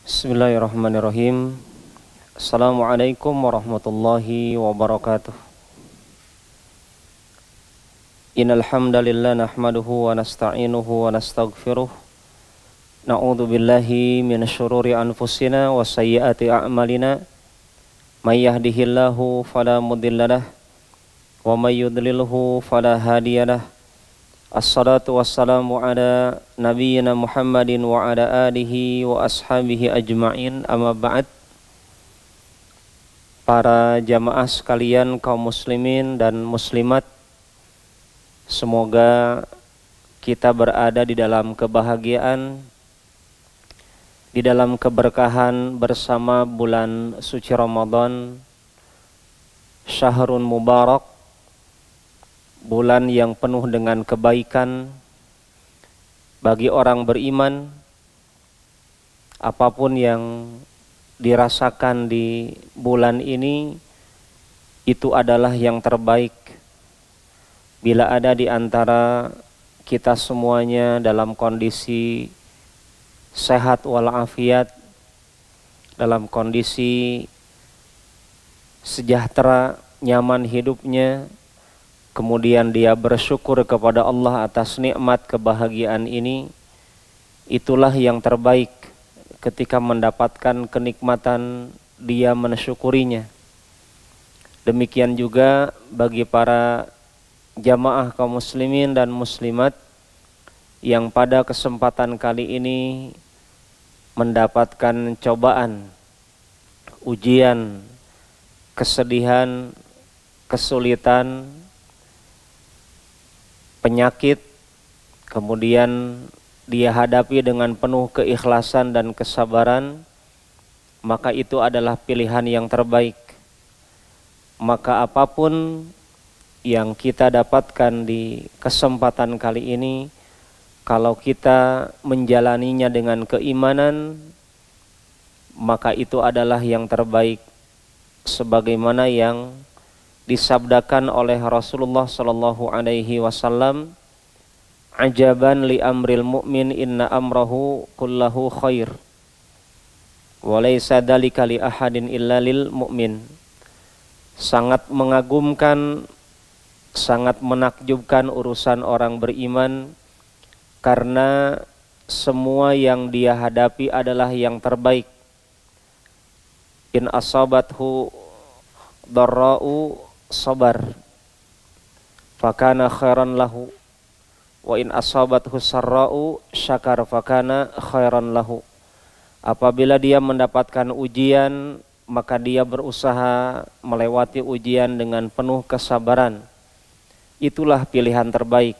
Bismillahirrahmanirrahim. Assalamualaikum warahmatullahi wabarakatuh. Innal hamdalillah nahmaduhu wa nasta'inuhu wa nastaghfiruh. Na'udzu billahi minasyururi anfusina wa sayyiati a'malina. May yahdihillahu fala mudhillalah wa may yudlilhu fala hadiyalah. Assalatu wassalamu ala nabiyyina Muhammadin wa ala alihi wa ashabihi ajma'in, amma ba'd. Para jamaah sekalian, kaum muslimin dan muslimat, semoga kita berada di dalam kebahagiaan, di dalam keberkahan bersama bulan suci Ramadan, syahrun mubarak, bulan yang penuh dengan kebaikan bagi orang beriman. Apapun yang dirasakan di bulan ini, itu adalah yang terbaik. Bila ada di antara kita semuanya dalam kondisi sehat walafiat, dalam kondisi sejahtera, nyaman hidupnya, kemudian dia bersyukur kepada Allah atas nikmat kebahagiaan ini, itulah yang terbaik. Ketika mendapatkan kenikmatan, dia mensyukurinya. Demikian juga bagi para jamaah kaum muslimin dan muslimat yang pada kesempatan kali ini mendapatkan cobaan, ujian, kesedihan, kesulitan, penyakit, kemudian dia hadapi dengan penuh keikhlasan dan kesabaran, maka itu adalah pilihan yang terbaik. Maka apapun yang kita dapatkan di kesempatan kali ini, kalau kita menjalaninya dengan keimanan, maka itu adalah yang terbaik, sebagaimana yang disabdakan oleh Rasulullah sallallahu alaihi wasallam, ajaban li amril mu'min inna amrahu kullahu khair wa laysa dzalika li ahadin illa lil mu'min. Sangat mengagumkan, sangat menakjubkan urusan orang beriman, karena semua yang dia hadapi adalah yang terbaik. In asabathu dharra'u sabar fakana khairan lahu wa in asabathu sarra'u syakar fakana khairan lahu. Apabila dia mendapatkan ujian, maka dia berusaha melewati ujian dengan penuh kesabaran. Itulah pilihan terbaik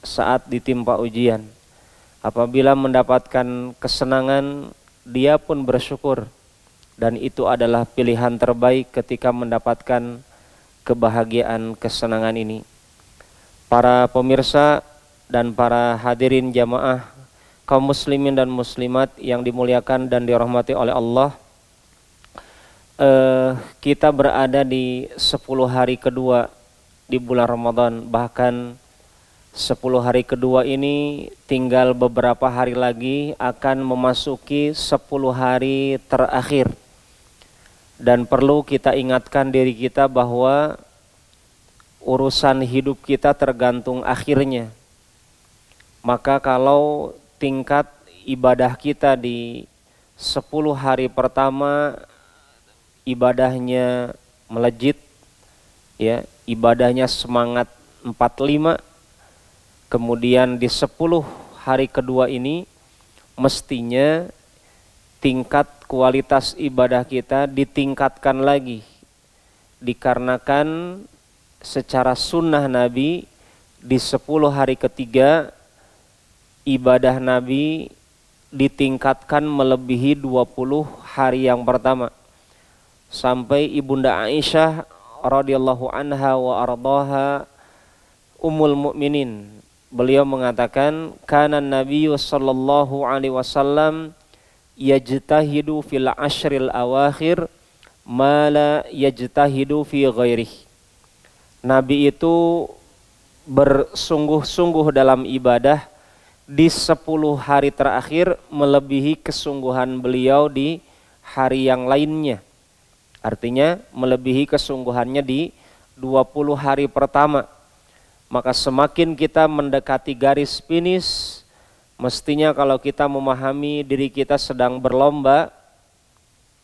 saat ditimpa ujian. Apabila mendapatkan kesenangan, dia pun bersyukur, dan itu adalah pilihan terbaik ketika mendapatkan kebahagiaan, kesenangan ini. Para pemirsa dan para hadirin jamaah kaum muslimin dan muslimat yang dimuliakan dan dirahmati oleh Allah, kita berada di 10 hari kedua di bulan Ramadan. Bahkan 10 hari kedua ini tinggal beberapa hari lagi akan memasuki 10 hari terakhir. Dan perlu kita ingatkan diri kita bahwa urusan hidup kita tergantung akhirnya. Maka kalau tingkat ibadah kita di 10 hari pertama ibadahnya melejit, ya, ibadahnya semangat 45, kemudian di 10 hari kedua ini mestinya tingkat kualitas ibadah kita ditingkatkan lagi, dikarenakan secara sunnah Nabi di 10 hari ketiga ibadah Nabi ditingkatkan melebihi 20 hari yang pertama. Sampai Ibunda Aisyah radhiyallahu anha wa ardhaha ummul mukminin, beliau mengatakan, kana Nabiyyu sallallahu alaihi wasallam yajtahidu fil ashril awakhir ma la yajtahidu fi ghairih. Nabi itu bersungguh-sungguh dalam ibadah di 10 hari terakhir melebihi kesungguhan beliau di hari yang lainnya. Artinya melebihi kesungguhannya di 20 hari pertama. Maka semakin kita mendekati garis finish, mestinya kalau kita memahami diri kita sedang berlomba,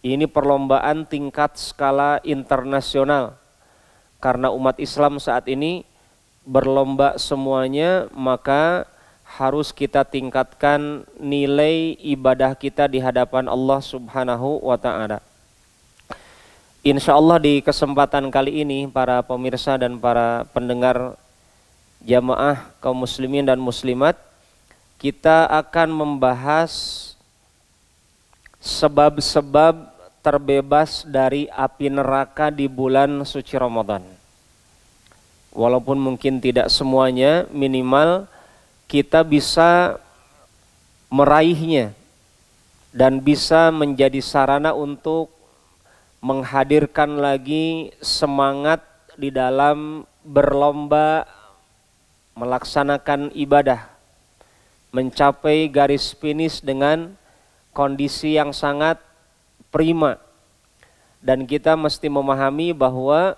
ini perlombaan tingkat skala internasional. Karena umat Islam saat ini berlomba semuanya, maka harus kita tingkatkan nilai ibadah kita di hadapan Allah Subhanahu wa ta'ala. Insya Allah di kesempatan kali ini para pemirsa dan para pendengar jamaah kaum muslimin dan muslimat, kita akan membahas sebab-sebab terbebas dari api neraka di bulan suci Ramadan. Walaupun mungkin tidak semuanya, minimal kita bisa meraihnya dan bisa menjadi sarana untuk menghadirkan lagi semangat di dalam berlomba melaksanakan ibadah, mencapai garis finish dengan kondisi yang sangat prima. Dan kita mesti memahami bahwa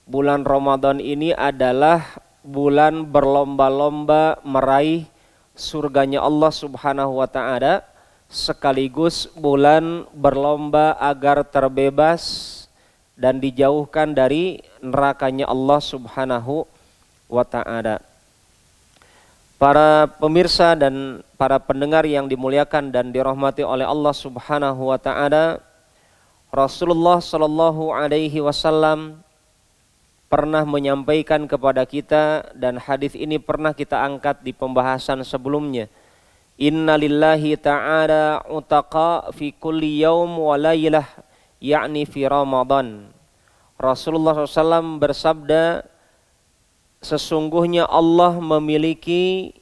bulan Ramadan ini adalah bulan berlomba-lomba meraih surganya Allah Subhanahu wa ta'ala, sekaligus bulan berlomba agar terbebas dan dijauhkan dari nerakanya Allah Subhanahu wa ta'ala. Para pemirsa dan para pendengar yang dimuliakan dan dirahmati oleh Allah Subhanahu wa ta'ala, Rasulullah sallallahu alaihi wasallam pernah menyampaikan kepada kita, dan hadis ini pernah kita angkat di pembahasan sebelumnya. Inna lillahi ta'ala utaqa fi kulli yaum wa laylah, yakni fi Ramadan. Rasulullah SAW bersabda, sesungguhnya Allah memiliki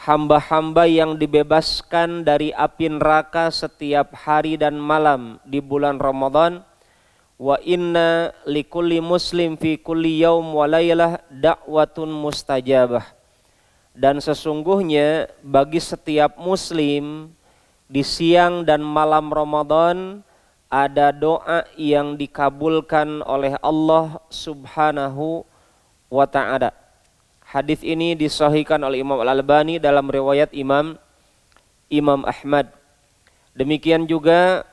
hamba-hamba yang dibebaskan dari api neraka setiap hari dan malam di bulan Ramadan. Wa inna likulli muslim fi kulli yaum wa laylah da'watun mustajabah. Dan sesungguhnya bagi setiap muslim di siang dan malam Ramadan ada doa yang dikabulkan oleh Allah Subhanahu wa ta'ala. Hadis ini disahihkan oleh Imam Al-Albani dalam riwayat Imam Ahmad. Demikian juga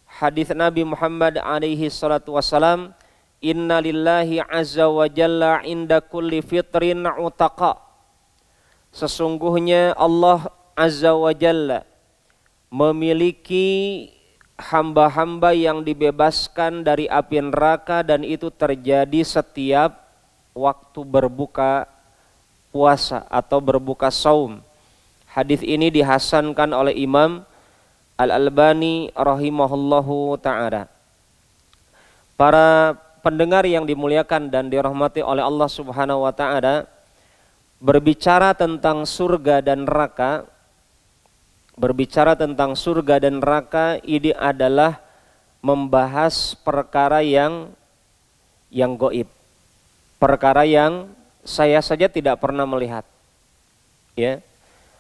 hadis Nabi Muhammad alaihi salatu wassalam, inna lillahi azza wa jalla inda kulli fitrin utaqa. Sesungguhnya Allah azza wa jalla memiliki hamba-hamba yang dibebaskan dari api neraka, dan itu terjadi setiap waktu berbuka puasa atau berbuka saum. Hadis ini dihasankan oleh Imam Al-Albani rahimahullahu ta'ala. Para pendengar yang dimuliakan dan dirahmati oleh Allah Subhanahu wa ta'ala, berbicara tentang surga dan neraka, ini adalah membahas perkara yang gaib, perkara yang saya saja tidak pernah melihat, ya.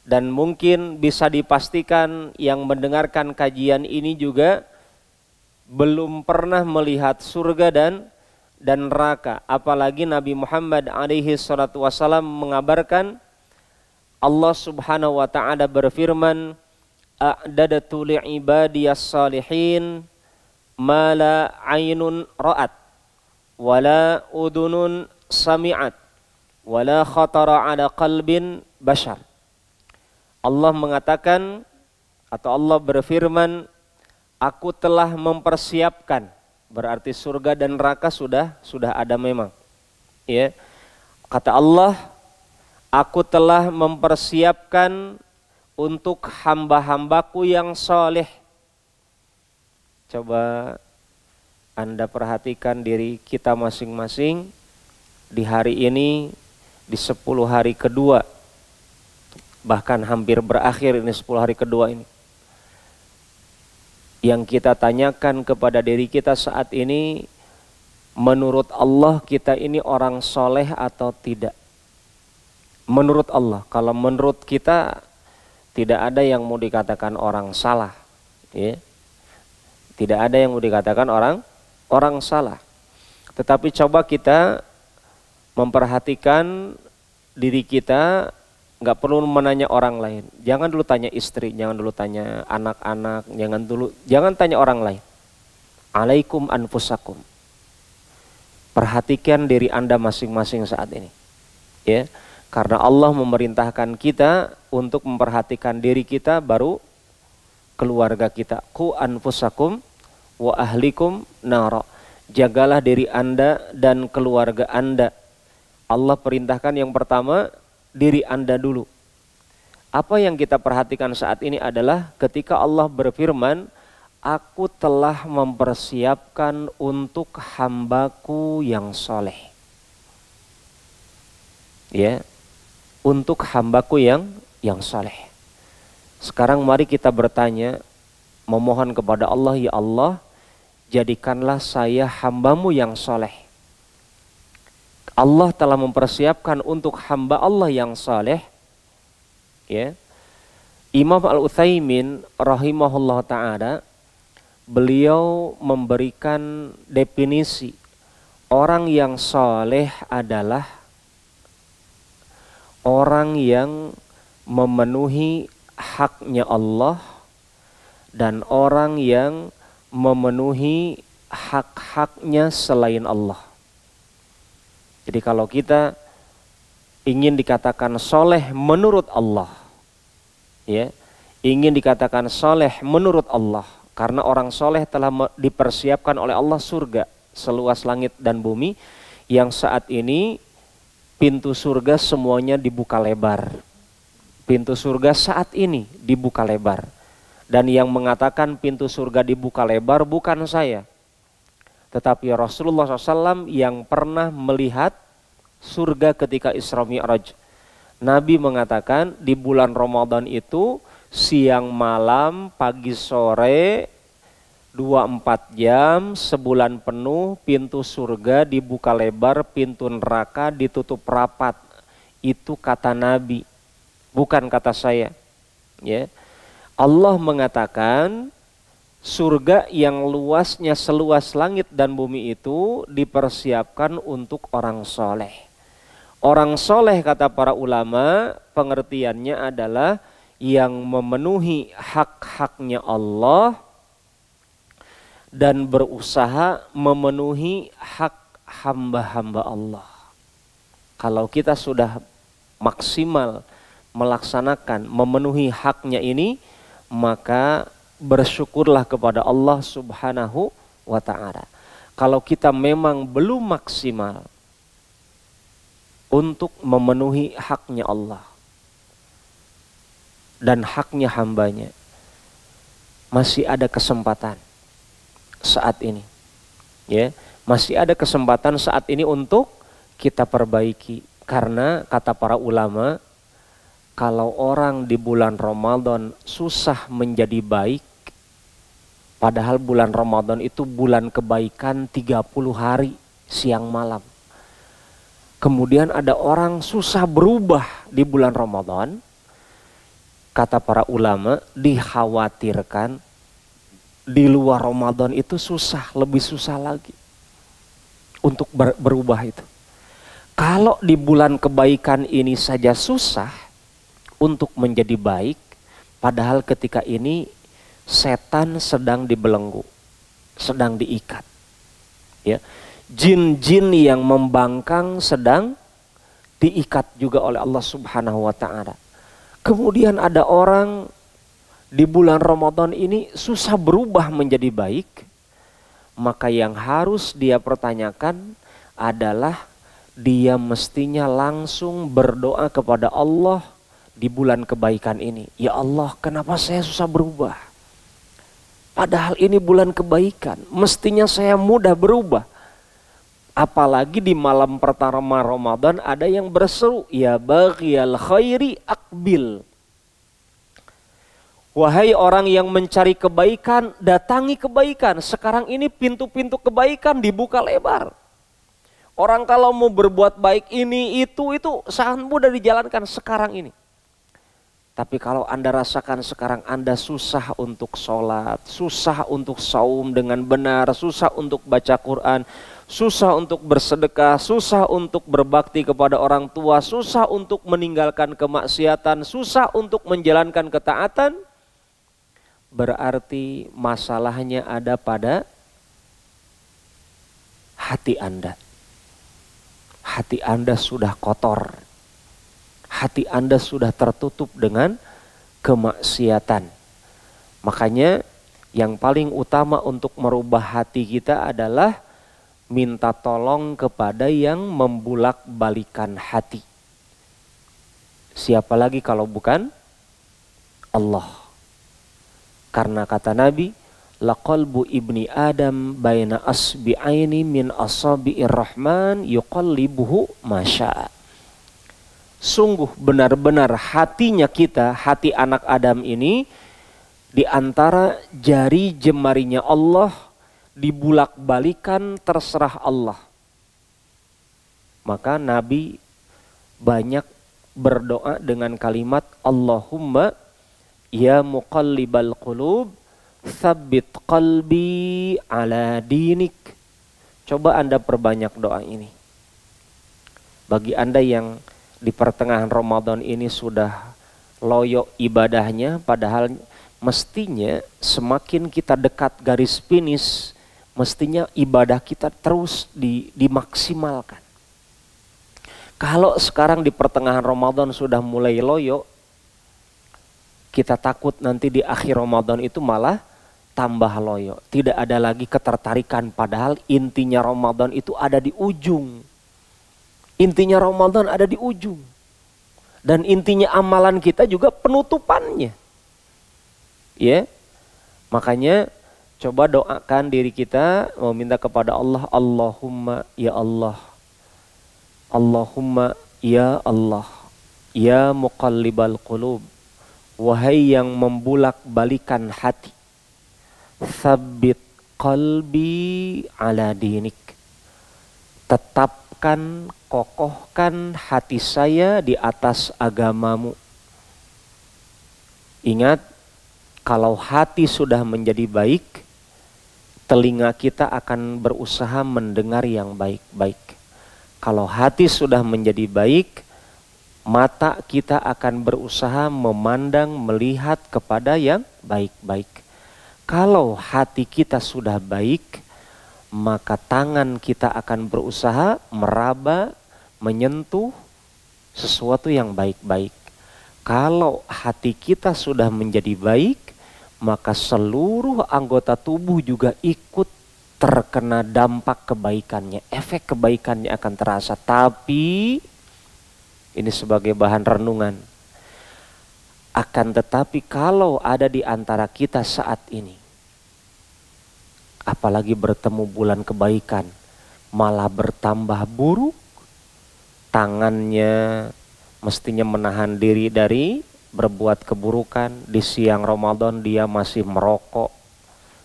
Dan mungkin bisa dipastikan yang mendengarkan kajian ini juga belum pernah melihat surga dan neraka. Apalagi Nabi Muhammad alaihi salatu wasallam mengabarkan, Allah Subhanahu wa ta'ala berfirman, a'dadatu li'ibadiyas salihin ma la aynun ra'at wala udunun sami'at wala khatara ala qalbin bashar. Allah mengatakan, atau Allah berfirman, aku telah mempersiapkan, berarti surga dan neraka sudah ada memang, ya. Kata Allah, aku telah mempersiapkan untuk hamba-hambaku yang soleh. Coba Anda perhatikan diri kita masing-masing di hari ini, di 10 hari kedua, bahkan hampir berakhir ini 10 hari kedua ini. Yang kita tanyakan kepada diri kita saat ini, menurut Allah kita ini orang soleh atau tidak? menurut Allah. Kalau menurut kita tidak ada yang mau dikatakan orang salah, ya. Tidak ada yang mau dikatakan orang salah. Tetapi coba kita memperhatikan diri kita, nggak perlu menanya orang lain. Jangan dulu tanya istri, jangan dulu tanya anak-anak, jangan tanya orang lain. Alaikum anfusakum. Perhatikan diri Anda masing-masing saat ini. Ya. Karena Allah memerintahkan kita untuk memperhatikan diri kita, baru keluarga kita. Qu anfusakum wa ahlikum nara. Jagalah diri Anda dan keluarga Anda. Allah perintahkan yang pertama, diri Anda dulu. Apa yang kita perhatikan saat ini adalah ketika Allah berfirman, aku telah mempersiapkan untuk hambaku yang soleh. Ya, untuk hambaku yang soleh. Sekarang mari kita bertanya, memohon kepada Allah, ya Allah, jadikanlah saya hambamu yang soleh. Allah telah mempersiapkan untuk hamba Allah yang soleh. Ya. Imam Al-Utsaimin rahimahullah ta'ala, beliau memberikan definisi orang yang soleh adalah orang yang memenuhi haknya Allah dan orang yang memenuhi hak-haknya selain Allah. Jadi kalau kita ingin dikatakan soleh menurut Allah, ya, ingin dikatakan soleh menurut Allah, karena orang soleh telah dipersiapkan oleh Allah surga seluas langit dan bumi, yang saat ini pintu surga semuanya dibuka lebar. Pintu surga saat ini dibuka lebar. Dan yang mengatakan pintu surga dibuka lebar bukan saya, tetapi Rasulullah SAW yang pernah melihat surga ketika Isra Mi'raj. Nabi mengatakan di bulan Ramadan itu siang malam, pagi sore, 24 jam, sebulan penuh, pintu surga dibuka lebar, pintu neraka ditutup rapat. Itu kata Nabi, bukan kata saya. Ya. Allah mengatakan surga yang luasnya seluas langit dan bumi itu dipersiapkan untuk orang soleh. Orang soleh kata para ulama, pengertiannya adalah yang memenuhi hak-haknya Allah dan berusaha memenuhi hak hamba-hamba Allah. Kalau kita sudah maksimal melaksanakan, memenuhi haknya ini, maka bersyukurlah kepada Allah Subhanahu wa ta'ala. Kalau kita memang belum maksimal untuk memenuhi haknya Allah dan haknya hambanya, masih ada kesempatan saat ini. Ya, masih ada kesempatan saat ini untuk kita perbaiki. Karena kata para ulama, kalau orang di bulan Ramadan susah menjadi baik, padahal bulan Ramadan itu bulan kebaikan 30 hari siang malam. Kemudian ada orang susah berubah di bulan Ramadan, kata para ulama dikhawatirkan di luar Ramadan itu susah, lebih susah lagi untuk berubah itu. Kalau di bulan kebaikan ini saja susah untuk menjadi baik, padahal ketika ini setan sedang dibelenggu, sedang diikat. Ya. Jin-jin yang membangkang sedang diikat juga oleh Allah Subhanahu wa ta'ala. Kemudian ada orang di bulan Ramadan ini susah berubah menjadi baik, maka yang harus dia pertanyakan adalah dia mestinya langsung berdoa kepada Allah di bulan kebaikan ini. Ya Allah, kenapa saya susah berubah? Padahal ini bulan kebaikan, mestinya saya mudah berubah. Apalagi di malam pertama Ramadan ada yang berseru, ya baghiyal khairi aqbil. Wahai orang yang mencari kebaikan, datangi kebaikan. Sekarang ini pintu-pintu kebaikan dibuka lebar. Orang kalau mau berbuat baik ini itu sangat mudah dijalankan sekarang ini. Tapi kalau Anda rasakan sekarang Anda susah untuk sholat, susah untuk saum dengan benar, susah untuk baca Quran, susah untuk bersedekah, susah untuk berbakti kepada orang tua, susah untuk meninggalkan kemaksiatan, susah untuk menjalankan ketaatan, berarti masalahnya ada pada hati Anda. Hati Anda sudah kotor. Hati Anda sudah tertutup dengan kemaksiatan. Makanya yang paling utama untuk merubah hati kita adalah minta tolong kepada yang membulak-balikan hati. Siapa lagi kalau bukan Allah? Karena kata Nabi, laqalbu ibni Adam baina asbi'aini min asabi'ir rahman yuqallibuhu masya'a. Sungguh benar-benar hatinya kita, hati anak Adam ini di antara jari jemarinya Allah dibulak-balikan terserah Allah. Maka Nabi banyak berdoa dengan kalimat Allahumma ya muqallibal qulub tsabbit qalbi ala dinik. Coba Anda perbanyak doa ini. Bagi Anda yang di pertengahan Ramadan ini sudah loyo ibadahnya, padahal mestinya semakin kita dekat garis finish, mestinya ibadah kita terus dimaksimalkan. Kalau sekarang di pertengahan Ramadan sudah mulai loyo, kita takut nanti di akhir Ramadan itu malah tambah loyo. Tidak ada lagi ketertarikan, padahal intinya Ramadan itu ada di ujung. Intinya Ramadan ada di ujung. Dan intinya amalan kita juga penutupannya. Ya. Makanya coba doakan diri kita, mau minta kepada Allah, Allahumma ya Allah. Allahumma ya Allah. Ya muqallibal qulub. Wahai yang membulak-balikan hati. Tsabbit qalbi ala dinik. Tetapkan, kokohkan hati saya di atas agamamu. Ingat, kalau hati sudah menjadi baik, telinga kita akan berusaha mendengar yang baik-baik. Kalau hati sudah menjadi baik, mata kita akan berusaha memandang, melihat kepada yang baik-baik. Kalau hati kita sudah baik, maka tangan kita akan berusaha meraba, menyentuh sesuatu yang baik-baik. Kalau hati kita sudah menjadi baik, maka seluruh anggota tubuh juga ikut terkena dampak kebaikannya. Efek kebaikannya akan terasa. Tapi, ini sebagai bahan renungan. Akan tetapi kalau ada di antara kita saat ini, apalagi bertemu bulan kebaikan, malah bertambah buruk, tangannya mestinya menahan diri dari berbuat keburukan. Di siang Ramadan dia masih merokok,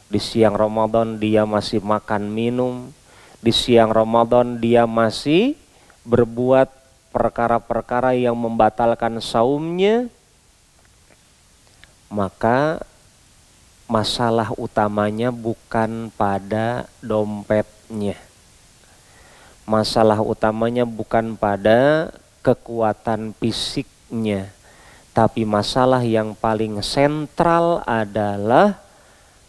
di siang Ramadan dia masih makan minum, di siang Ramadan dia masih berbuat perkara-perkara yang membatalkan saumnya. Maka masalah utamanya bukan pada dompetnya. Masalah utamanya bukan pada kekuatan fisiknya. Tapi masalah yang paling sentral adalah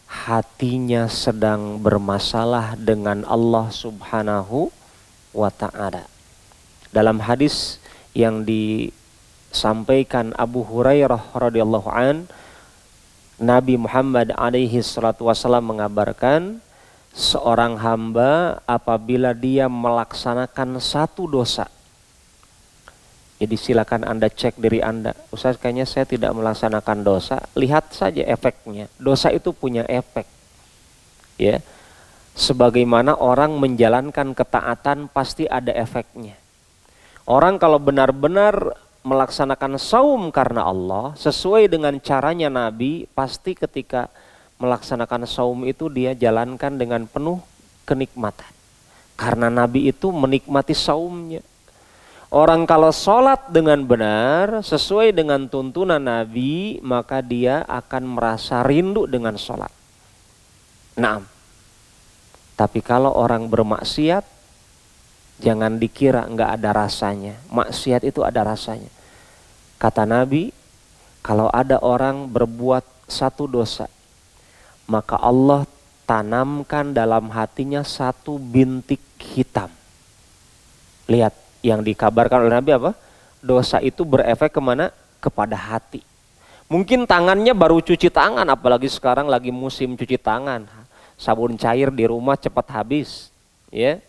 hatinya sedang bermasalah dengan Allah Subhanahu wa ta'ala. Dalam hadis yang disampaikan Abu Hurairah radhiyallahu an, Nabi Muhammad alaihi salatu wasallam mengabarkan, seorang hamba apabila dia melaksanakan satu dosa. Jadi silakan Anda cek diri Anda. Ustaz, kayaknya saya tidak melaksanakan dosa. Lihat saja efeknya. Dosa itu punya efek. Ya. Sebagaimana orang menjalankan ketaatan pasti ada efeknya. Orang kalau benar-benar melaksanakan saum karena Allah sesuai dengan caranya Nabi, pasti ketika melaksanakan saum itu dia jalankan dengan penuh kenikmatan. Karena Nabi itu menikmati saumnya. Orang kalau sholat dengan benar, sesuai dengan tuntunan Nabi, maka dia akan merasa rindu dengan sholat. Naam. Tapi kalau orang bermaksiat, jangan dikira nggak ada rasanya. Maksiat itu ada rasanya. Kata Nabi, kalau ada orang berbuat satu dosa, maka Allah tanamkan dalam hatinya satu bintik hitam. Lihat. Yang dikabarkan oleh Nabi apa? Dosa itu berefek kemana? Kepada hati. Mungkin tangannya baru cuci tangan, apalagi sekarang lagi musim cuci tangan. Sabun cair di rumah cepat habis. Ya,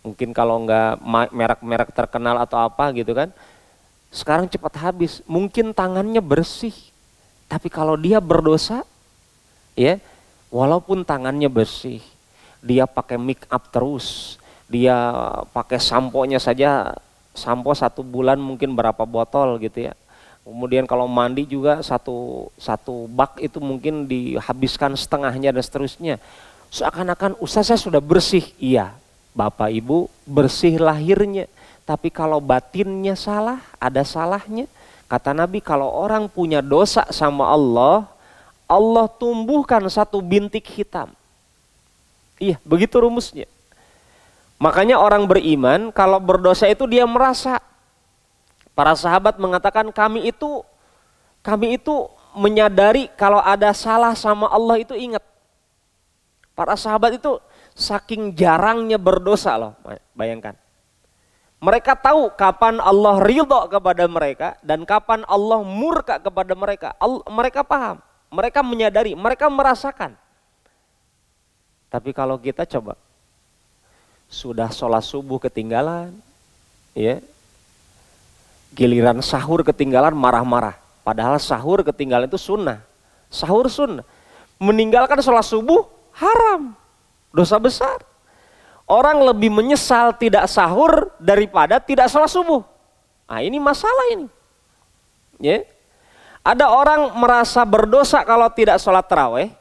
mungkin kalau nggak merek-merek terkenal atau apa gitu kan. Sekarang cepat habis. Mungkin tangannya bersih. Tapi kalau dia berdosa, ya, walaupun tangannya bersih, dia pakai make up terus. Dia pakai samponya saja, sampo 1 bulan mungkin berapa botol gitu ya. Kemudian kalau mandi juga satu bak itu mungkin dihabiskan setengahnya dan seterusnya. Seakan-akan Ustaz saya sudah bersih. Iya, Bapak Ibu bersih lahirnya. Tapi kalau batinnya salah, ada salahnya. Kata Nabi, kalau orang punya dosa sama Allah, Allah tumbuhkan satu bintik hitam. Iya, begitu rumusnya. Makanya orang beriman kalau berdosa itu dia merasa. Para sahabat mengatakan kami itu menyadari kalau ada salah sama Allah itu ingat. Para sahabat itu saking jarangnya berdosa loh, bayangkan. Mereka tahu kapan Allah ridho kepada mereka dan kapan Allah murka kepada mereka. Mereka paham, mereka menyadari, mereka merasakan. Tapi kalau kita coba, sudah sholat subuh ketinggalan, ya, giliran sahur ketinggalan marah-marah. Padahal sahur ketinggalan itu sunnah, sahur sunnah. Meninggalkan sholat subuh haram, dosa besar. Orang lebih menyesal tidak sahur daripada tidak sholat subuh. Nah ini masalah ini. Ya. Ada orang merasa berdosa kalau tidak sholat taraweh.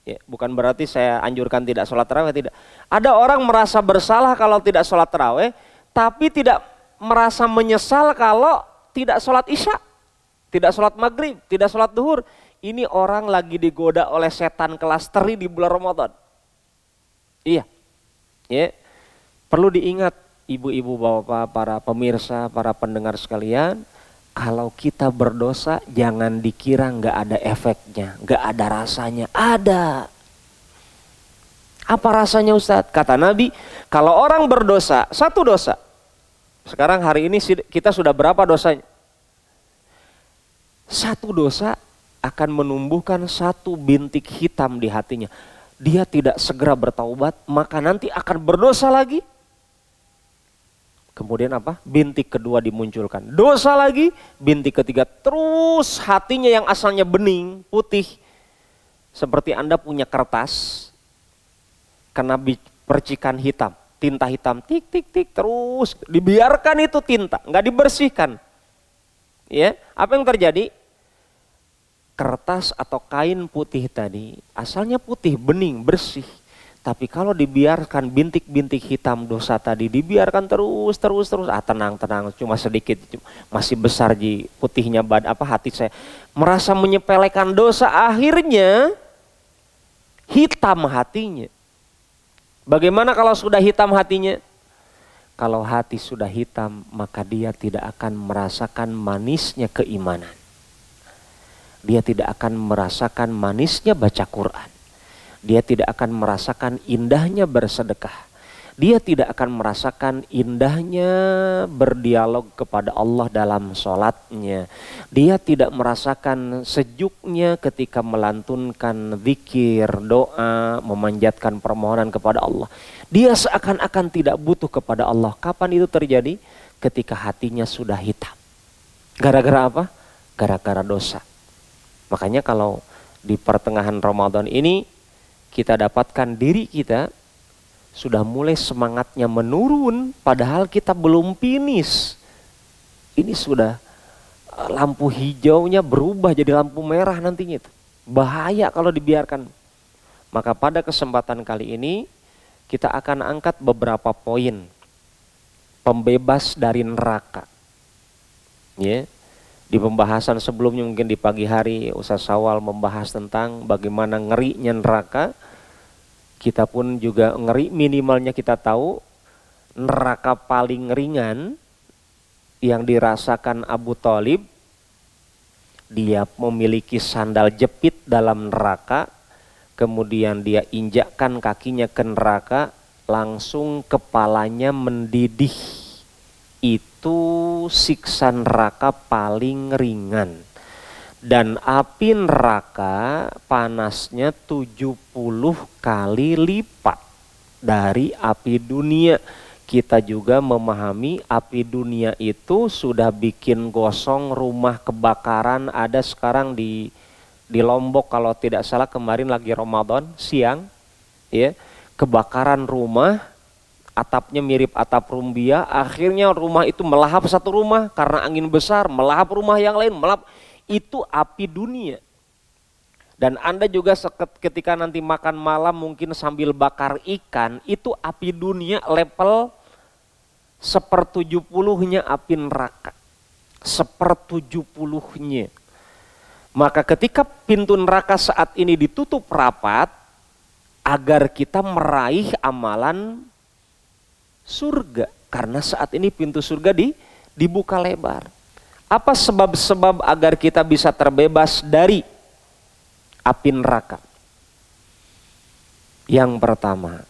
Ya, bukan berarti saya anjurkan tidak sholat taraweh, tidak. Ada orang merasa bersalah kalau tidak sholat taraweh, tapi tidak merasa menyesal kalau tidak sholat isya, tidak sholat maghrib, tidak sholat duhur. Ini orang lagi digoda oleh setan kelas teri di bulan Ramadan. Iya, ya. Perlu diingat ibu-ibu, bapak, para pemirsa, para pendengar sekalian, kalau kita berdosa jangan dikira nggak ada efeknya, nggak ada rasanya. Ada. Apa rasanya Ustadz? Kata Nabi, kalau orang berdosa, satu dosa. Sekarang hari ini kita sudah berapa dosanya? Satu dosa akan menumbuhkan satu bintik hitam di hatinya. Dia tidak segera bertaubat, maka nanti akan berdosa lagi. Kemudian apa? Bintik kedua dimunculkan. Dosa lagi, bintik ketiga. Terus hatinya yang asalnya bening, putih. Seperti Anda punya kertas, kena percikan hitam, tinta hitam, tik, tik, tik. Terus dibiarkan itu tinta, nggak dibersihkan. Ya, apa yang terjadi? Kertas atau kain putih tadi, asalnya putih, bening, bersih. Tapi kalau dibiarkan bintik-bintik hitam dosa tadi, dibiarkan terus, tenang, cuma sedikit, masih besar di putihnya hati saya. Merasa menyepelekan dosa, akhirnya hitam hatinya. Bagaimana kalau sudah hitam hatinya? Kalau hati sudah hitam, maka dia tidak akan merasakan manisnya keimanan. Dia tidak akan merasakan manisnya baca Quran. Dia tidak akan merasakan indahnya bersedekah. Dia tidak akan merasakan indahnya berdialog kepada Allah dalam sholatnya. Dia tidak merasakan sejuknya ketika melantunkan zikir, doa, memanjatkan permohonan kepada Allah. Dia seakan-akan tidak butuh kepada Allah. Kapan itu terjadi? Ketika hatinya sudah hitam. Gara-gara apa? Gara-gara dosa. Makanya kalau di pertengahan Ramadan ini kita dapatkan diri kita sudah mulai semangatnya menurun, padahal kita belum finish. Ini sudah lampu hijaunya berubah jadi lampu merah nantinya itu. Bahaya kalau dibiarkan. Maka pada kesempatan kali ini kita akan angkat beberapa poin pembebas dari neraka. Ya. Di pembahasan sebelumnya mungkin di pagi hari Ustaz Syawal membahas tentang bagaimana ngerinya neraka. Kita pun juga ngeri, minimalnya kita tahu neraka paling ringan yang dirasakan Abu Thalib, dia memiliki sandal jepit dalam neraka, kemudian dia injakkan kakinya ke neraka, langsung kepalanya mendidih. Itu siksa neraka paling ringan. Dan api neraka panasnya 70 kali lipat dari api dunia. Kita juga memahami api dunia itu sudah bikin gosong rumah kebakaran. Ada sekarang di Lombok kalau tidak salah, kemarin lagi Ramadan siang, ya, kebakaran rumah, atapnya mirip atap rumbia. Akhirnya rumah itu melahap satu rumah karena angin besar, melahap rumah yang lain, melahap. Itu api dunia. Dan Anda juga ketika nanti makan malam mungkin sambil bakar ikan, itu api dunia level 1/70-nya api neraka. 1/70-nya. Maka ketika pintu neraka saat ini ditutup rapat, agar kita meraih amalan surga. Karena saat ini pintu surga dibuka lebar. Apa sebab-sebab agar kita bisa terbebas dari api neraka? Yang pertama,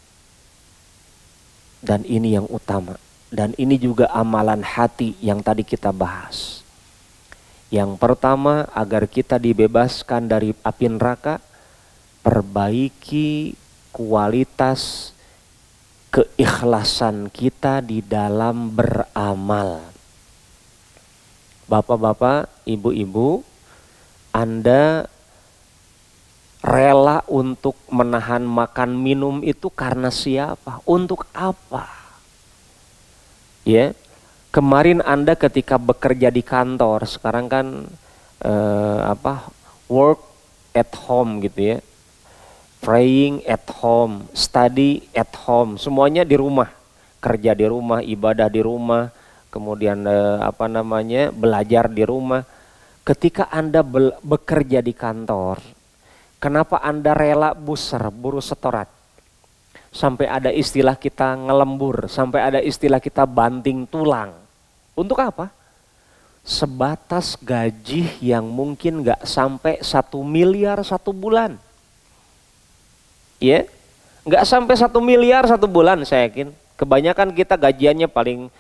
dan ini yang utama, dan ini juga amalan hati yang tadi kita bahas. Yang pertama, agar kita dibebaskan dari api neraka, perbaiki kualitas keikhlasan kita di dalam beramal. Bapak-bapak, ibu-ibu, Anda rela untuk menahan makan minum itu karena siapa? Untuk apa? Ya, kemarin Anda ketika bekerja di kantor, sekarang kan work at home gitu ya, praying at home, study at home, semuanya di rumah, kerja di rumah, ibadah di rumah. Kemudian belajar di rumah. Ketika Anda bekerja di kantor, kenapa Anda rela buruh setoran? Sampai ada istilah kita ngelembur, sampai ada istilah kita banting tulang. Untuk apa? Sebatas gaji yang mungkin gak sampai 1 miliar 1 bulan. Ya, gak sampai 1 miliar 1 bulan saya yakin. Kebanyakan kita gajiannya paling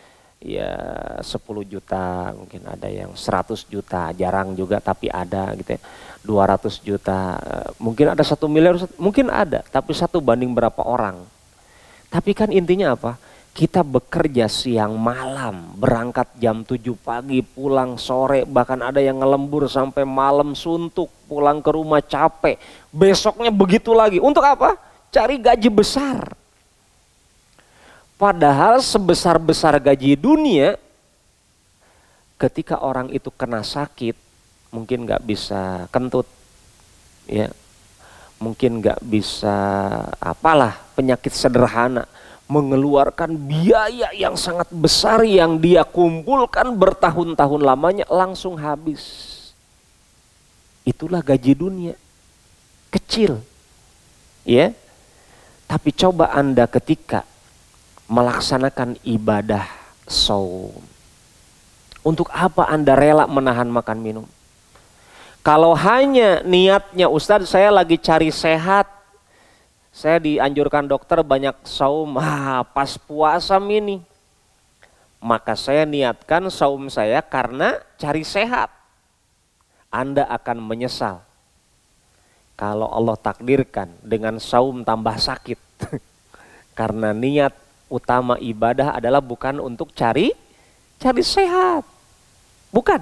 ya 10 juta, mungkin ada yang 100 juta, jarang juga tapi ada gitu ya. 200 juta, mungkin ada 1 miliar, mungkin ada, tapi 1 banding berapa orang. Tapi kan intinya apa? Kita bekerja siang malam, berangkat jam 7 pagi, pulang sore, bahkan ada yang ngelembur sampai malam suntuk, pulang ke rumah capek, besoknya begitu lagi. Untuk apa? Cari gaji besar. Padahal sebesar-besar gaji dunia, ketika orang itu kena sakit, mungkin gak bisa kentut, ya, mungkin gak bisa apalah, penyakit sederhana, mengeluarkan biaya yang sangat besar yang dia kumpulkan bertahun-tahun lamanya langsung habis. Itulah gaji dunia, kecil, ya. Tapi coba Anda ketika melaksanakan ibadah shaum. Untuk apa Anda rela menahan makan minum? Kalau hanya niatnya, Ustadz saya lagi cari sehat, saya dianjurkan dokter banyak shaum, pas puasa ini, maka saya niatkan shaum saya karena cari sehat. Anda akan menyesal kalau Allah takdirkan dengan shaum tambah sakit. Karena niat utama ibadah adalah bukan untuk cari sehat, bukan.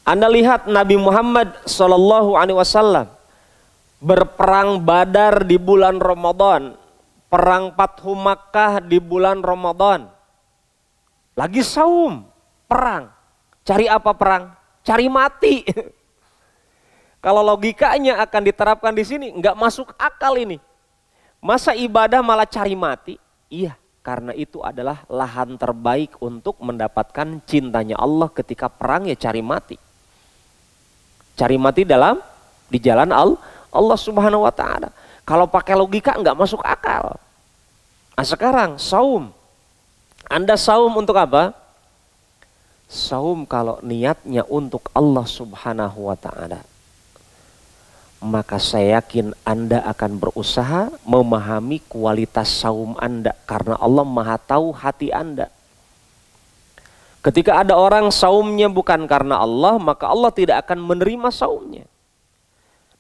Anda lihat Nabi Muhammad SAW berperang Badar di bulan Ramadan, perang Fathu Makkah di bulan Ramadan, lagi saum, perang. Cari apa perang? Cari mati. Kalau logikanya akan diterapkan di sini, nggak masuk akal ini. Masa ibadah malah cari mati? Iya, karena itu adalah lahan terbaik untuk mendapatkan cintanya Allah ketika perang, ya cari mati. Cari mati di jalan Allah Subhanahu wa taala. Kalau pakai logika nggak masuk akal. Nah sekarang saum. Anda saum untuk apa? Saum kalau niatnya untuk Allah Subhanahu wa taala, maka saya yakin Anda akan berusaha memahami kualitas saum Anda, karena Allah Maha tahu hati Anda. Ketika ada orang saumnya bukan karena Allah, maka Allah tidak akan menerima saumnya.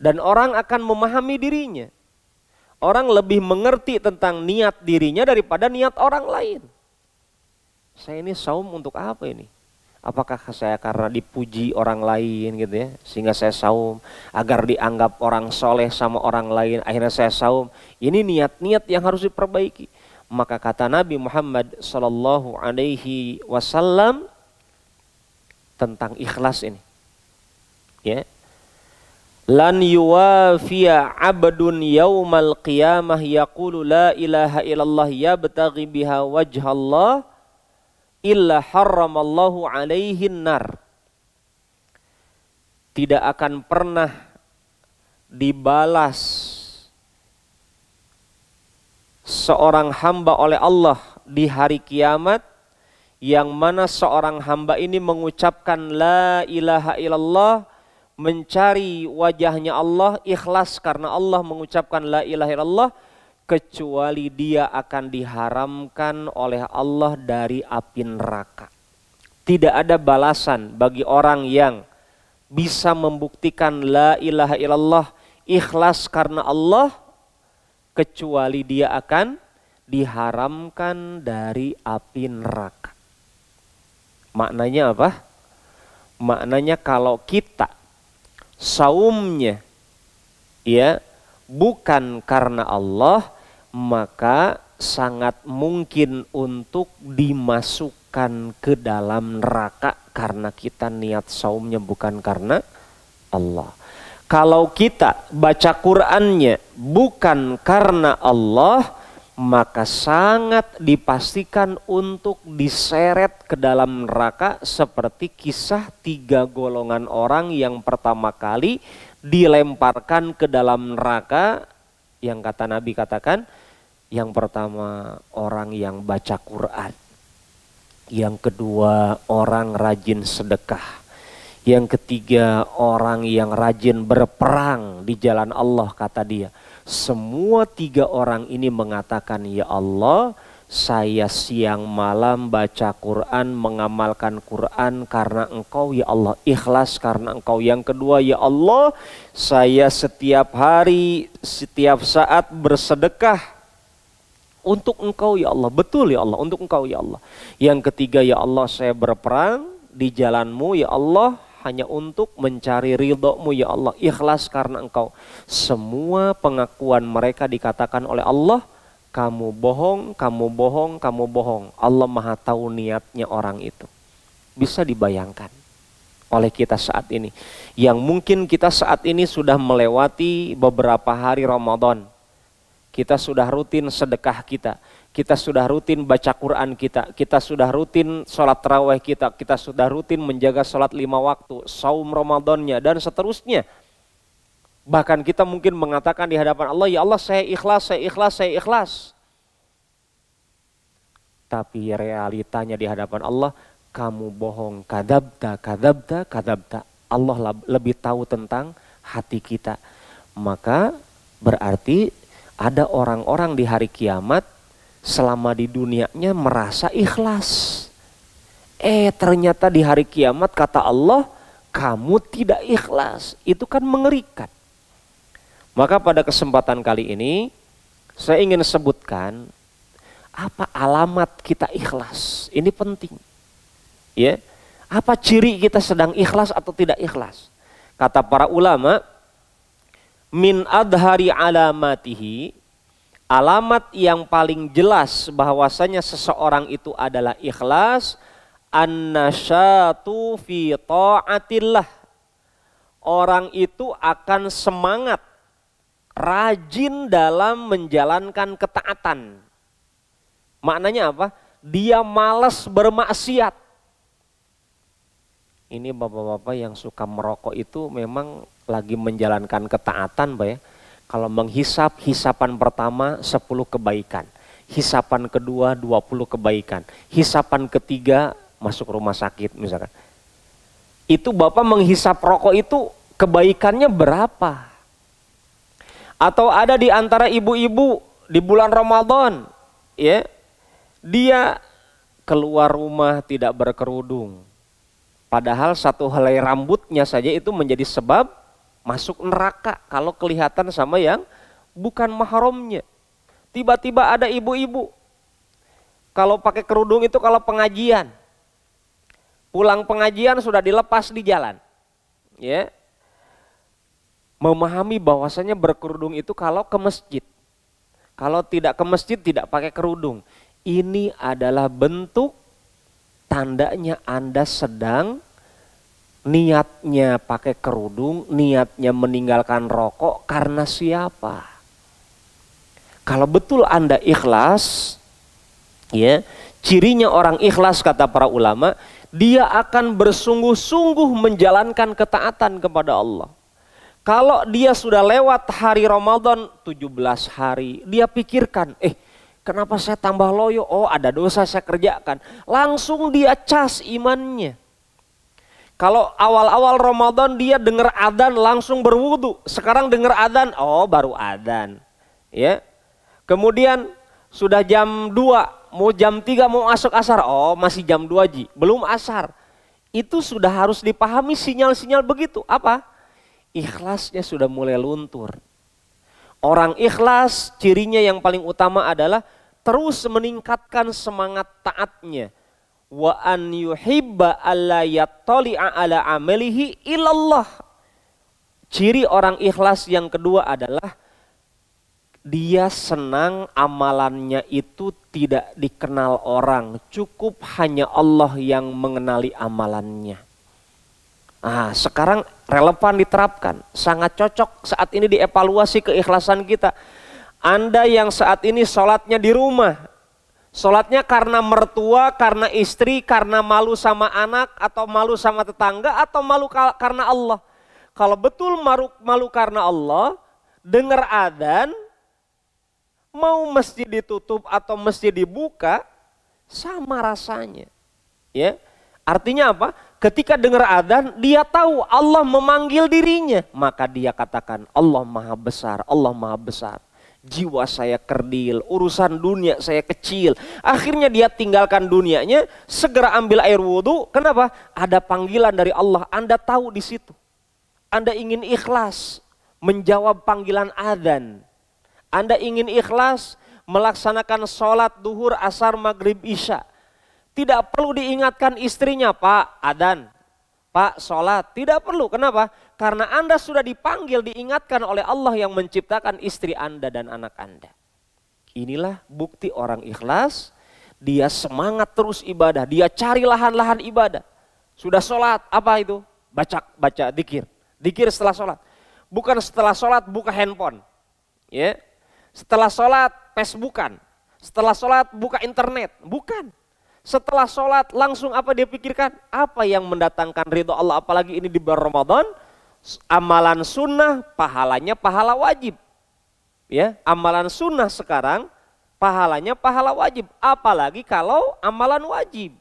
Dan orang akan memahami dirinya. Orang lebih mengerti tentang niat dirinya daripada niat orang lain. Saya ini saum untuk apa ini? Apakah saya karena dipuji orang lain gitu ya, sehingga saya saum agar dianggap orang soleh sama orang lain, akhirnya saya saum. Ini niat-niat yang harus diperbaiki. Maka kata Nabi Muhammad Sallallahu Alaihi Wasallam tentang ikhlas ini, ya, lan yuwafiya abdun yaumal qiyamah yaqulu la ilaha illallah yabtaghi biha wajhallah illa harramallahu alaihin nar. Tidak akan pernah dibalas seorang hamba oleh Allah di hari kiamat yang mana seorang hamba ini mengucapkan la ilaha illallah, mencari wajahnya Allah, ikhlas karena Allah, mengucapkan la ilaha illallah, kecuali dia akan diharamkan oleh Allah dari api neraka. Tidak ada balasan bagi orang yang bisa membuktikan la ilaha illallah ikhlas karena Allah, kecuali dia akan diharamkan dari api neraka. Maknanya apa? Maknanya kalau kita saumnya ya bukan karena Allah, maka sangat mungkin untuk dimasukkan ke dalam neraka karena kita niat saumnya bukan karena Allah. Kalau kita baca Qur'annya bukan karena Allah, maka sangat dipastikan untuk diseret ke dalam neraka, seperti kisah 3 golongan orang yang pertama kali dilemparkan ke dalam neraka, yang kata Nabi katakan, yang pertama orang yang baca Quran, yang kedua orang rajin sedekah, yang ketiga orang yang rajin berperang di jalan Allah, kata dia. Semua 3 orang ini mengatakan, ya Allah, saya siang malam baca Quran, mengamalkan Quran karena Engkau ya Allah, ikhlas karena Engkau. Yang kedua, ya Allah, saya setiap hari, setiap saat bersedekah untuk Engkau ya Allah, betul ya Allah, untuk Engkau ya Allah. Yang ketiga, ya Allah, saya berperang di jalan-Mu ya Allah, hanya untuk mencari ridho-Mu ya Allah, ikhlas karena Engkau. Semua pengakuan mereka dikatakan oleh Allah, kamu bohong, kamu bohong, kamu bohong. Allah Maha tahu niatnya orang itu. Bisa dibayangkan oleh kita saat ini, yang mungkin kita saat ini sudah melewati beberapa hari Ramadan. Kita sudah rutin sedekah kita sudah rutin baca Quran kita sudah rutin sholat tarawih kita sudah rutin menjaga sholat 5 waktu, saum Ramadannya, dan seterusnya. Bahkan kita mungkin mengatakan di hadapan Allah, ya Allah, saya ikhlas, saya ikhlas, saya ikhlas. Tapi realitanya di hadapan Allah, kamu bohong, kadzabta, kadzabta, kadzabta. Allah lebih tahu tentang hati kita. Maka berarti ada orang-orang di hari kiamat selama di dunianya merasa ikhlas. Ternyata di hari kiamat kata Allah, kamu tidak ikhlas. Itu kan mengerikan. Maka pada kesempatan kali ini saya ingin sebutkan apa alamat kita ikhlas. Ini penting. Ya. Apa ciri kita sedang ikhlas atau tidak ikhlas? Kata para ulama, min adhari alamatihi, alamat yang paling jelas bahwasanya seseorang itu adalah ikhlas, annasyatu fi ta'atillah. Orang itu akan semangat, rajin dalam menjalankan ketaatan. Maknanya apa? Dia malas bermaksiat. Ini bapak-bapak yang suka merokok itu memang lagi menjalankan ketaatan, Pak ya. Kalau menghisap, hisapan pertama 10 kebaikan. Hisapan kedua 20 kebaikan. Hisapan ketiga masuk rumah sakit misalkan. Itu bapak menghisap rokok itu kebaikannya berapa? Atau ada di antara ibu-ibu di bulan Ramadan, ya, dia keluar rumah tidak berkerudung. Padahal satu helai rambutnya saja itu menjadi sebab masuk neraka kalau kelihatan sama yang bukan mahramnya. Tiba-tiba ada ibu-ibu kalau pakai kerudung itu kalau pengajian. Pulang pengajian sudah dilepas di jalan. Ya. Memahami bahwasanya berkerudung itu kalau ke masjid. Kalau tidak ke masjid tidak pakai kerudung. Ini adalah bentuk tandanya Anda sedang niatnya pakai kerudung, niatnya meninggalkan rokok karena siapa? Kalau betul Anda ikhlas, ya, cirinya orang ikhlas kata para ulama, dia akan bersungguh-sungguh menjalankan ketaatan kepada Allah. Kalau dia sudah lewat hari Ramadan 17 hari, dia pikirkan, kenapa saya tambah loyo? Oh, ada dosa saya kerjakan. Langsung dia cas imannya. Kalau awal-awal Ramadan dia dengar adzan langsung berwudu. Sekarang dengar adzan, oh baru adzan. Ya. Kemudian sudah jam 2, mau jam 3 mau masuk asar. Oh, masih jam 2 ji, belum asar. Itu sudah harus dipahami sinyal-sinyal begitu. Apa? Ikhlasnya sudah mulai luntur. Orang ikhlas cirinya yang paling utama adalah terus meningkatkan semangat taatnya. Wa an yuhibba alla yattali'a ala amalihi ilallah. Ciri orang ikhlas yang kedua adalah dia senang amalannya itu tidak dikenal orang. Cukup hanya Allah yang mengenali amalannya. Sekarang relevan diterapkan. Sangat cocok saat ini dievaluasi keikhlasan kita. Anda yang saat ini sholatnya di rumah. Sholatnya karena mertua, karena istri, karena malu sama anak, atau malu sama tetangga, atau malu karena Allah. Kalau betul malu karena Allah, dengar adzan, mau masjid ditutup atau masjid dibuka, sama rasanya. Ya, artinya apa? Ketika dengar adzan, dia tahu Allah memanggil dirinya. Maka dia katakan, Allah maha besar, Allah maha besar. Jiwa saya kerdil, urusan dunia saya kecil. Akhirnya dia tinggalkan dunianya, segera ambil air wudhu. Kenapa? Ada panggilan dari Allah, Anda tahu di situ. Anda ingin ikhlas menjawab panggilan adzan. Anda ingin ikhlas melaksanakan sholat duhur, asar, maghrib, isya. Tidak perlu diingatkan istrinya, Pak adzan, Pak sholat. Tidak perlu, kenapa? Karena Anda sudah dipanggil, diingatkan oleh Allah yang menciptakan istri Anda dan anak Anda. Inilah bukti orang ikhlas, dia semangat terus ibadah, dia cari lahan-lahan ibadah. Sudah sholat, apa itu? Baca dzikir. Dzikir setelah sholat. Bukan setelah sholat buka handphone. Ya. Setelah sholat Facebookan. Setelah sholat buka internet. Bukan. Setelah sholat langsung apa dia pikirkan? Apa yang mendatangkan ridho Allah, apalagi ini di bulan Ramadan. Amalan sunnah, pahalanya pahala wajib. Ya, amalan sunnah sekarang pahalanya pahala wajib. Apalagi kalau amalan wajib.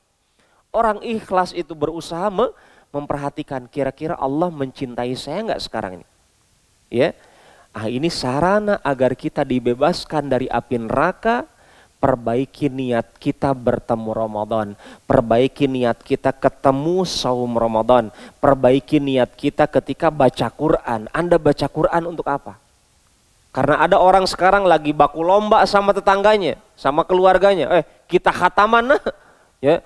Orang ikhlas itu berusaha memperhatikan kira-kira Allah mencintai saya enggak sekarang ini. Ya. Ini sarana agar kita dibebaskan dari api neraka. Perbaiki niat kita bertemu Ramadan. Perbaiki niat kita ketemu saum Ramadan. Perbaiki niat kita ketika baca Quran. Anda baca Quran untuk apa? Karena ada orang sekarang lagi baku lomba sama tetangganya, sama keluarganya. Kita khataman, ya.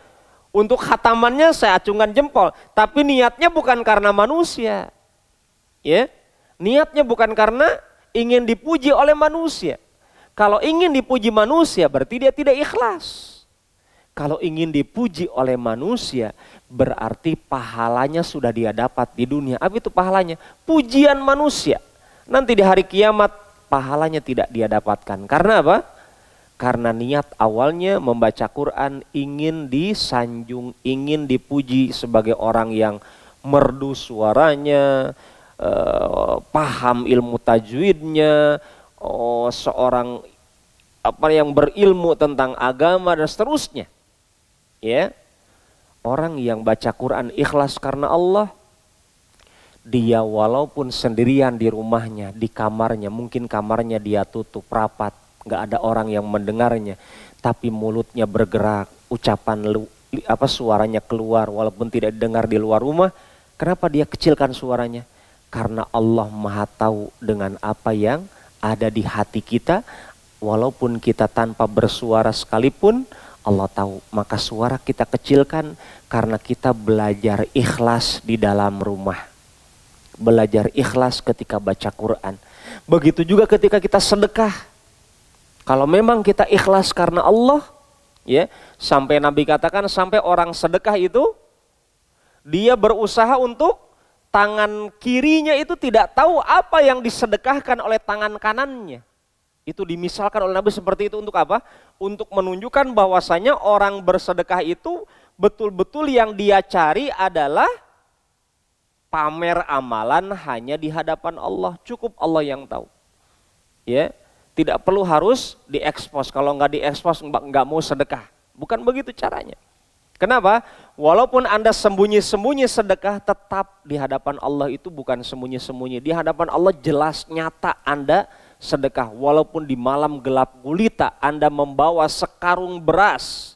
Untuk khatamannya saya acungkan jempol. Tapi niatnya bukan karena manusia. Ya. Niatnya bukan karena ingin dipuji oleh manusia. Kalau ingin dipuji manusia berarti dia tidak ikhlas. Kalau ingin dipuji oleh manusia berarti pahalanya sudah dia dapat di dunia. Apa itu pahalanya? Pujian manusia. Nanti di hari kiamat pahalanya tidak dia dapatkan. Karena apa? Karena niat awalnya membaca Quran ingin disanjung, ingin dipuji sebagai orang yang merdu suaranya, paham ilmu tajwidnya, seorang yang berilmu tentang agama dan seterusnya. Ya. Orang yang baca Quran ikhlas karena Allah, dia walaupun sendirian di rumahnya, di kamarnya, mungkin kamarnya dia tutup rapat, nggak ada orang yang mendengarnya, tapi mulutnya bergerak, ucapan suaranya keluar walaupun tidak didengar di luar rumah. Kenapa dia kecilkan suaranya? Karena Allah Maha tahu dengan apa yang ada di hati kita, walaupun kita tanpa bersuara sekalipun Allah tahu. Maka suara kita kecilkan karena kita belajar ikhlas di dalam rumah, belajar ikhlas ketika baca Quran. Begitu juga ketika kita sedekah. Kalau memang kita ikhlas karena Allah, ya, sampai Nabi katakan sampai orang sedekah itu dia berusaha untuk tangan kirinya itu tidak tahu apa yang disedekahkan oleh tangan kanannya. Itu dimisalkan oleh Nabi seperti itu untuk apa? Untuk menunjukkan bahwasanya orang bersedekah itu betul-betul yang dia cari adalah pamer amalan hanya di hadapan Allah. Cukup Allah yang tahu. Ya, tidak perlu harus diekspos. Kalau nggak diekspos nggak mau sedekah. Bukan begitu caranya. Kenapa? Walaupun Anda sembunyi-sembunyi sedekah, tetap di hadapan Allah itu bukan sembunyi-sembunyi. Di hadapan Allah jelas nyata Anda sedekah. Walaupun di malam gelap gulita Anda membawa sekarung beras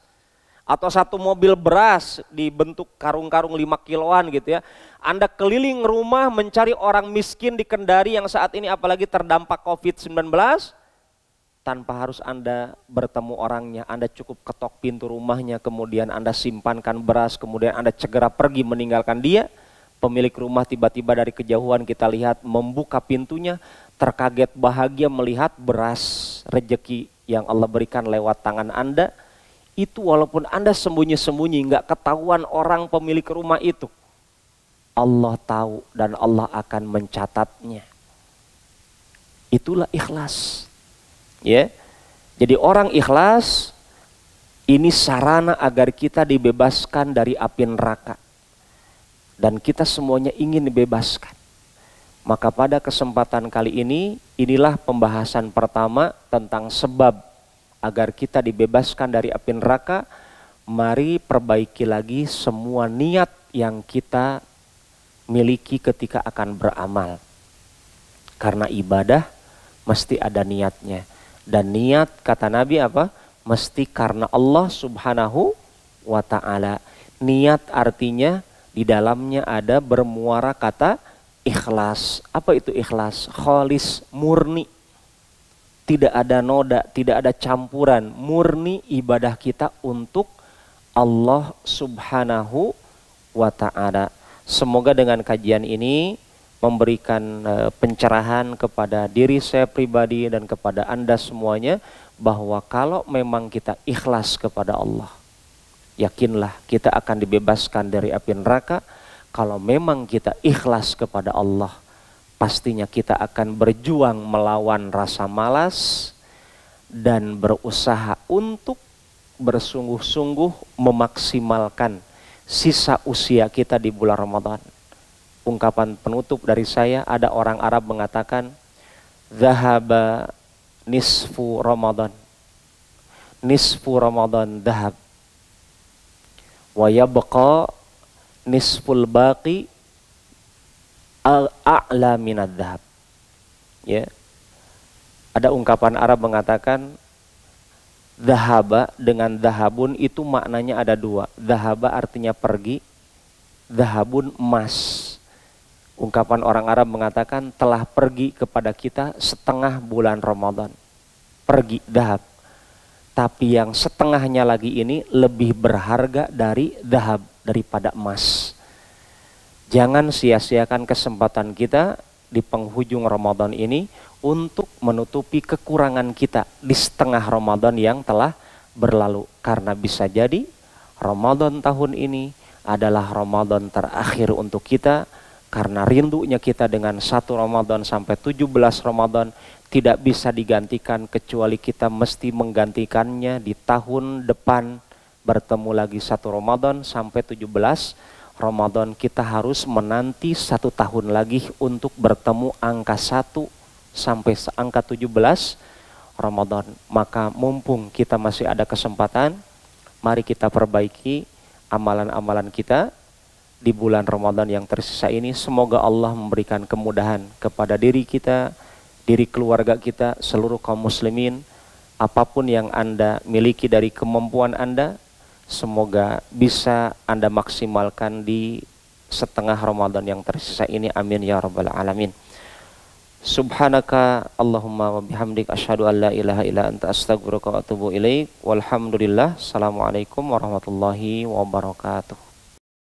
atau satu mobil beras dibentuk karung-karung 5 kiloan gitu ya. Anda keliling rumah mencari orang miskin di Kendari yang saat ini apalagi terdampak COVID-19, tanpa harus Anda bertemu orangnya. Anda cukup ketok pintu rumahnya, kemudian Anda simpankan beras, kemudian Anda segera pergi meninggalkan dia. Pemilik rumah tiba-tiba dari kejauhan kita lihat membuka pintunya, terkaget bahagia melihat beras rejeki yang Allah berikan lewat tangan Anda. Itu walaupun Anda sembunyi-sembunyi, nggak ketahuan orang pemilik rumah itu, Allah tahu dan Allah akan mencatatnya. Itulah ikhlas. Ya, jadi orang ikhlas ini sarana agar kita dibebaskan dari api neraka. Dan kita semuanya ingin dibebaskan. Maka pada kesempatan kali ini, inilah pembahasan pertama tentang sebab agar kita dibebaskan dari api neraka. Mari perbaiki lagi semua niat yang kita miliki ketika akan beramal. Karena ibadah mesti ada niatnya. Dan niat kata Nabi apa? Mesti karena Allah Subhanahu wa ta'ala. Niat artinya di dalamnya ada bermuara kata ikhlas. Apa itu ikhlas? Khalis, murni. Tidak ada noda, tidak ada campuran. Murni ibadah kita untuk Allah Subhanahu wa ta'ala. Semoga dengan kajian ini memberikan pencerahan kepada diri saya pribadi dan kepada Anda semuanya, bahwa kalau memang kita ikhlas kepada Allah, yakinlah kita akan dibebaskan dari api neraka. Kalau memang kita ikhlas kepada Allah, pastinya kita akan berjuang melawan rasa malas dan berusaha untuk bersungguh-sungguh memaksimalkan sisa usia kita di bulan Ramadan. Ungkapan penutup dari saya, ada orang Arab mengatakan, "Dhahaba nisfu Ramadan. Nisfu Ramadan dhahab. Wa yabqa nisful baqi a'la minad dhahab." Ya. Ada ungkapan Arab mengatakan dhahaba dengan dhahabun itu maknanya ada dua. Dhahaba artinya pergi, dhahabun emas. Ungkapan orang Arab mengatakan telah pergi kepada kita setengah bulan Ramadan. Pergi, dhahab. Tapi yang setengahnya lagi ini lebih berharga dari dhahab, daripada emas. Jangan sia-siakan kesempatan kita di penghujung Ramadan ini untuk menutupi kekurangan kita di setengah Ramadan yang telah berlalu. Karena bisa jadi Ramadan tahun ini adalah Ramadan terakhir untuk kita. Karena rindunya kita dengan 1 Ramadan sampai 17 Ramadan tidak bisa digantikan kecuali kita mesti menggantikannya di tahun depan. Bertemu lagi 1 Ramadan sampai 17 Ramadan, kita harus menanti 1 tahun lagi untuk bertemu angka 1 sampai angka 17 Ramadan. Maka mumpung kita masih ada kesempatan, mari kita perbaiki amalan-amalan kita di bulan Ramadan yang tersisa ini. Semoga Allah memberikan kemudahan kepada diri kita, diri keluarga kita, seluruh kaum muslimin. Apapun yang Anda miliki dari kemampuan Anda, semoga bisa Anda maksimalkan di setengah Ramadan yang tersisa ini. Amin ya rabbal alamin. Subhanaka Allahumma wa bihamdik asyhadu an la ilaha illa anta astaghfiruka wa atubu ilaik. Walhamdulillah. Assalamualaikum warahmatullahi wabarakatuh.